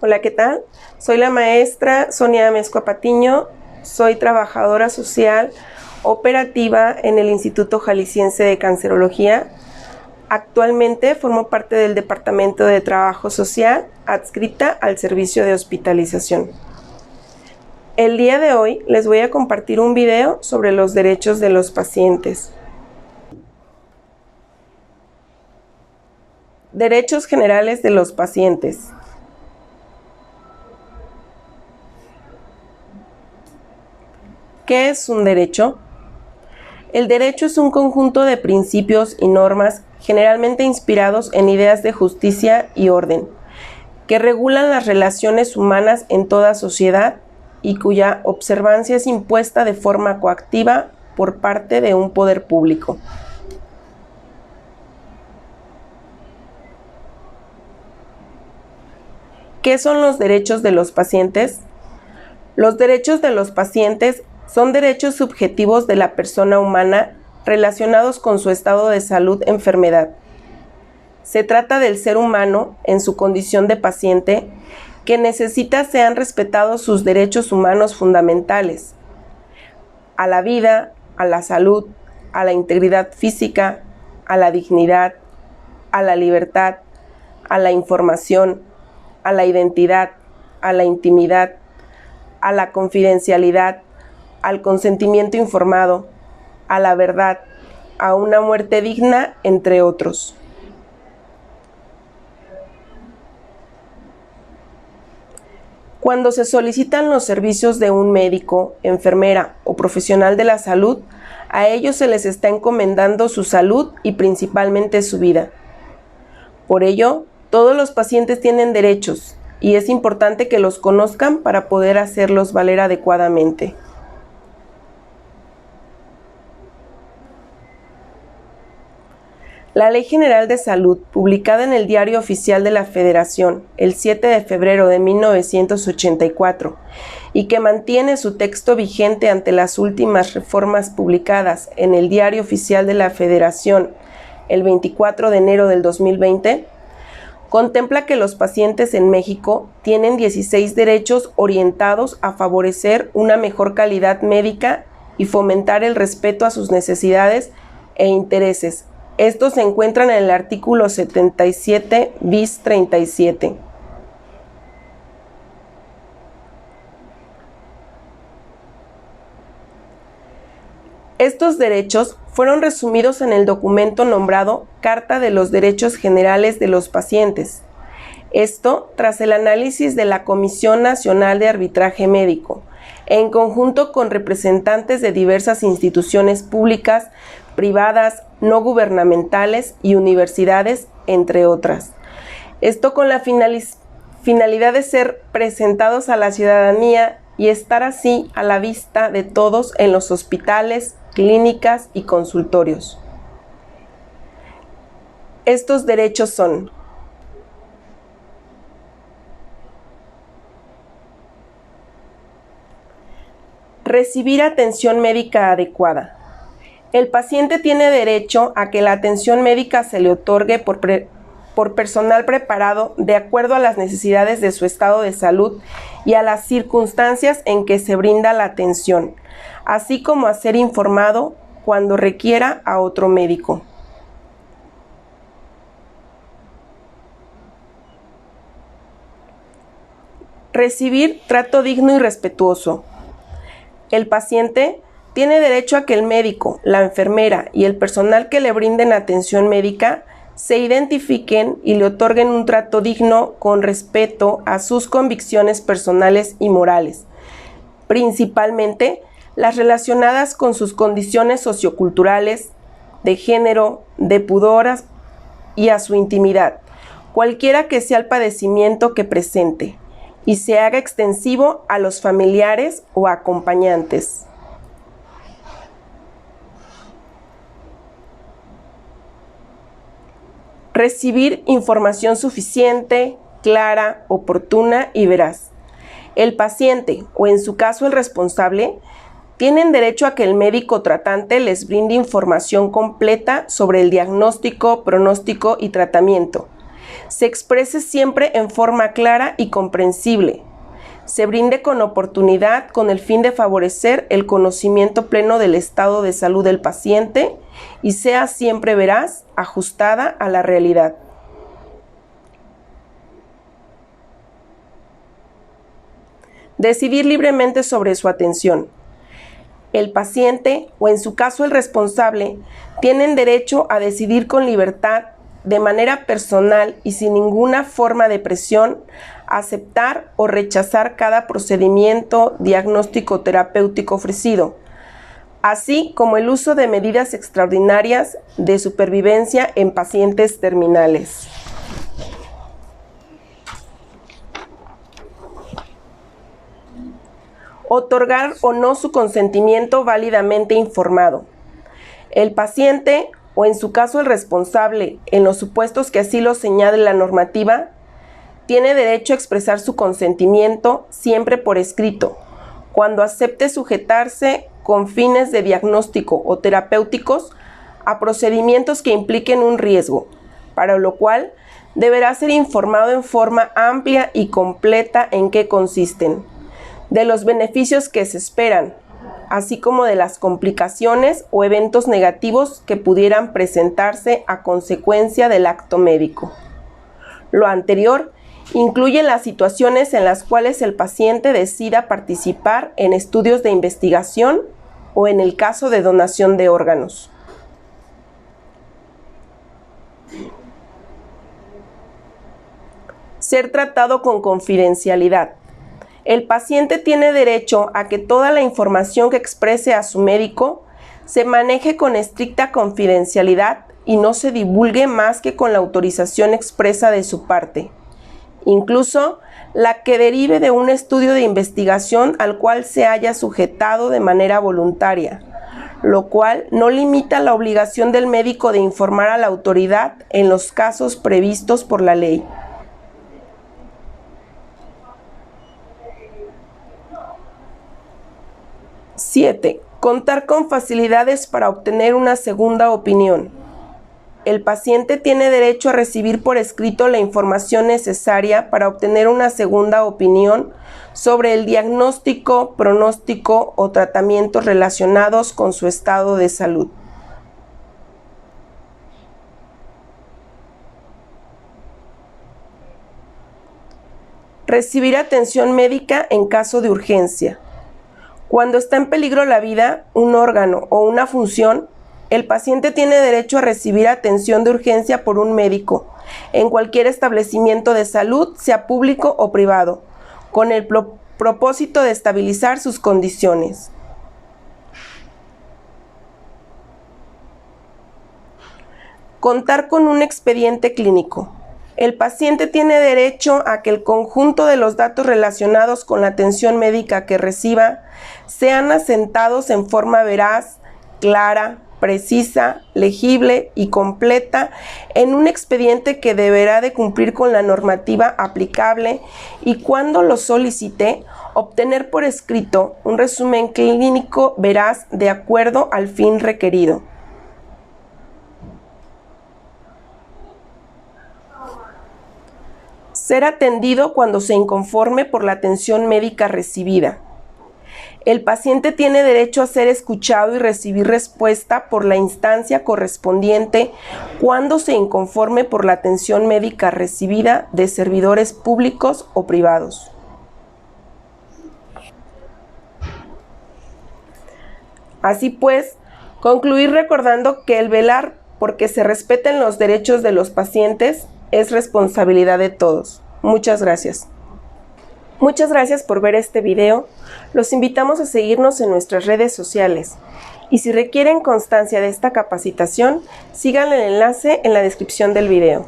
Hola, ¿qué tal? Soy la maestra Sonia Amezcua Patiño, soy trabajadora social operativa en el Instituto Jalisciense de Cancerología. Actualmente formo parte del Departamento de Trabajo Social, adscrita al servicio de hospitalización. El día de hoy les voy a compartir un video sobre los derechos de los pacientes. Derechos generales de los pacientes. ¿Qué es un derecho? El derecho es un conjunto de principios y normas generalmente inspirados en ideas de justicia y orden, que regulan las relaciones humanas en toda sociedad y cuya observancia es impuesta de forma coactiva por parte de un poder público. ¿Qué son los derechos de los pacientes? Los derechos de los pacientes son derechos subjetivos de la persona humana relacionados con su estado de salud-enfermedad. Se trata del ser humano, en su condición de paciente, que necesita sean respetados sus derechos humanos fundamentales: a la vida, a la salud, a la integridad física, a la dignidad, a la libertad, a la información, a la identidad, a la intimidad, a la confidencialidad, al consentimiento informado, a la verdad, a una muerte digna, entre otros. Cuando se solicitan los servicios de un médico, enfermera o profesional de la salud, a ellos se les está encomendando su salud y principalmente su vida. Por ello, todos los pacientes tienen derechos y es importante que los conozcan para poder hacerlos valer adecuadamente. La Ley General de Salud, publicada en el Diario Oficial de la Federación el 7 de febrero de 1984, y que mantiene su texto vigente ante las últimas reformas publicadas en el Diario Oficial de la Federación el 24 de enero del 2020, contempla que los pacientes en México tienen 16 derechos orientados a favorecer una mejor calidad médica y fomentar el respeto a sus necesidades e intereses. Estos se encuentran en el artículo 77 bis 37. Estos derechos fueron resumidos en el documento nombrado Carta de los Derechos Generales de los Pacientes. Esto tras el análisis de la Comisión Nacional de Arbitraje Médico, en conjunto con representantes de diversas instituciones públicas, privadas, no gubernamentales y universidades, entre otras. Esto con la finalidad de ser presentados a la ciudadanía y estar así a la vista de todos en los hospitales, clínicas y consultorios. Estos derechos son: recibir atención médica adecuada. El paciente tiene derecho a que la atención médica se le otorgue por personal preparado de acuerdo a las necesidades de su estado de salud y a las circunstancias en que se brinda la atención, así como a ser informado cuando requiera a otro médico. Recibir trato digno y respetuoso. El paciente tiene derecho a que el médico, la enfermera y el personal que le brinden atención médica se identifiquen y le otorguen un trato digno con respeto a sus convicciones personales y morales, principalmente las relacionadas con sus condiciones socioculturales, de género, de pudor y a su intimidad, cualquiera que sea el padecimiento que presente, y se haga extensivo a los familiares o acompañantes. Recibir información suficiente, clara, oportuna y veraz. El paciente, o en su caso el responsable, tienen derecho a que el médico tratante les brinde información completa sobre el diagnóstico, pronóstico y tratamiento, se exprese siempre en forma clara y comprensible, se brinde con oportunidad con el fin de favorecer el conocimiento pleno del estado de salud del paciente y sea siempre veraz, ajustada a la realidad. Decidir libremente sobre su atención. El paciente, o en su caso el responsable, tienen derecho a decidir con libertad, de manera personal y sin ninguna forma de presión, aceptar o rechazar cada procedimiento diagnóstico terapéutico ofrecido, así como el uso de medidas extraordinarias de supervivencia en pacientes terminales. Otorgar o no su consentimiento válidamente informado. El paciente, o en su caso el responsable, en los supuestos que así lo señale la normativa, tiene derecho a expresar su consentimiento siempre por escrito, cuando acepte sujetarse con fines de diagnóstico o terapéuticos a procedimientos que impliquen un riesgo, para lo cual deberá ser informado en forma amplia y completa en qué consisten, de los beneficios que se esperan, así como de las complicaciones o eventos negativos que pudieran presentarse a consecuencia del acto médico. Lo anterior incluye las situaciones en las cuales el paciente decida participar en estudios de investigación o en el caso de donación de órganos. Ser tratado con confidencialidad. El paciente tiene derecho a que toda la información que exprese a su médico se maneje con estricta confidencialidad y no se divulgue más que con la autorización expresa de su parte, incluso la que derive de un estudio de investigación al cual se haya sujetado de manera voluntaria, lo cual no limita la obligación del médico de informar a la autoridad en los casos previstos por la ley. (7) Contar con facilidades para obtener una segunda opinión. El paciente tiene derecho a recibir por escrito la información necesaria para obtener una segunda opinión sobre el diagnóstico, pronóstico o tratamientos relacionados con su estado de salud. Recibir atención médica en caso de urgencia. Cuando está en peligro la vida, un órgano o una función, el paciente tiene derecho a recibir atención de urgencia por un médico en cualquier establecimiento de salud, sea público o privado, con el propósito de estabilizar sus condiciones. Contar con un expediente clínico. El paciente tiene derecho a que el conjunto de los datos relacionados con la atención médica que reciba sean asentados en forma veraz, clara, precisa, legible y completa en un expediente que deberá de cumplir con la normativa aplicable y, cuando lo solicite, obtener por escrito un resumen clínico veraz de acuerdo al fin requerido. Ser atendido cuando se inconforme por la atención médica recibida. El paciente tiene derecho a ser escuchado y recibir respuesta por la instancia correspondiente cuando se inconforme por la atención médica recibida de servidores públicos o privados. Así pues, concluir recordando que el velar por que se respeten los derechos de los pacientes es responsabilidad de todos. Muchas gracias. Muchas gracias por ver este video. Los invitamos a seguirnos en nuestras redes sociales. Y si requieren constancia de esta capacitación, sigan el enlace en la descripción del video.